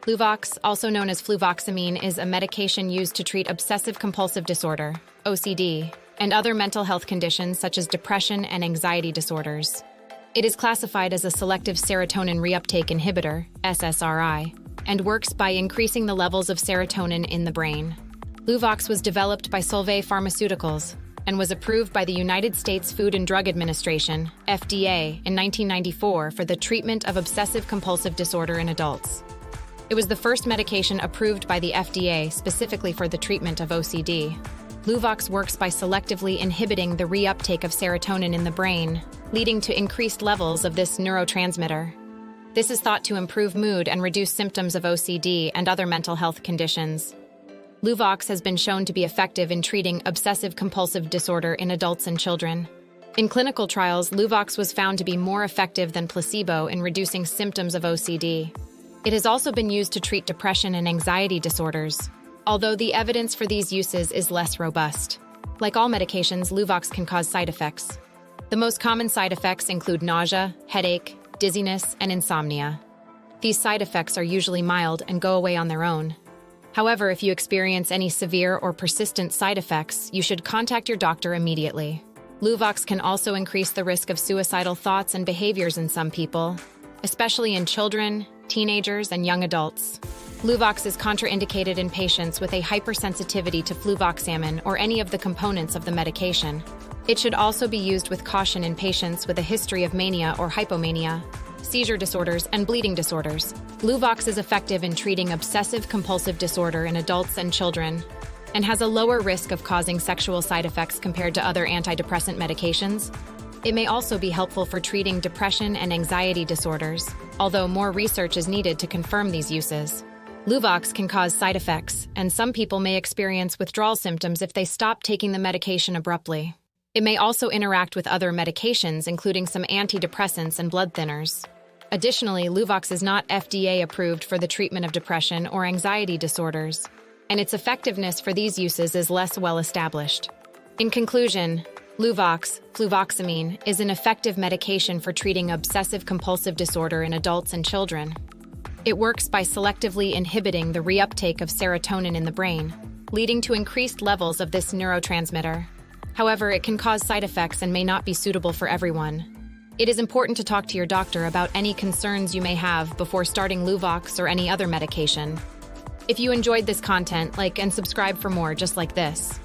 Luvox, also known as fluvoxamine, is a medication used to treat obsessive-compulsive disorder, OCD, and other mental health conditions such as depression and anxiety disorders. It is classified as a selective serotonin reuptake inhibitor, SSRI, and works by increasing the levels of serotonin in the brain. Luvox was developed by Solvay Pharmaceuticals and was approved by the United States Food and Drug Administration, FDA, in 1994 for the treatment of obsessive-compulsive disorder in adults. It was the first medication approved by the FDA specifically for the treatment of OCD. Luvox works by selectively inhibiting the reuptake of serotonin in the brain, leading to increased levels of this neurotransmitter. This is thought to improve mood and reduce symptoms of OCD and other mental health conditions. Luvox has been shown to be effective in treating obsessive-compulsive disorder in adults and children. In clinical trials, Luvox was found to be more effective than placebo in reducing symptoms of OCD. It has also been used to treat depression and anxiety disorders, although the evidence for these uses is less robust. Like all medications, Luvox can cause side effects. The most common side effects include nausea, headache, dizziness, and insomnia. These side effects are usually mild and go away on their own. However, if you experience any severe or persistent side effects, you should contact your doctor immediately. Luvox can also increase the risk of suicidal thoughts and behaviors in some people, especially in children, teenagers, and young adults. Luvox is contraindicated in patients with a hypersensitivity to fluvoxamine or any of the components of the medication. It should also be used with caution in patients with a history of mania or hypomania, seizure disorders, and bleeding disorders. Luvox is effective in treating obsessive-compulsive disorder in adults and children, and has a lower risk of causing sexual side effects compared to other antidepressant medications. It may also be helpful for treating depression and anxiety disorders, although more research is needed to confirm these uses. Luvox can cause side effects, and some people may experience withdrawal symptoms if they stop taking the medication abruptly. It may also interact with other medications, including some antidepressants and blood thinners. Additionally, Luvox is not FDA approved for the treatment of depression or anxiety disorders, and its effectiveness for these uses is less well established. In conclusion, Luvox, fluvoxamine, is an effective medication for treating obsessive-compulsive disorder in adults and children. It works by selectively inhibiting the reuptake of serotonin in the brain, leading to increased levels of this neurotransmitter. However, it can cause side effects and may not be suitable for everyone. It is important to talk to your doctor about any concerns you may have before starting Luvox or any other medication. If you enjoyed this content, like and subscribe for more just like this.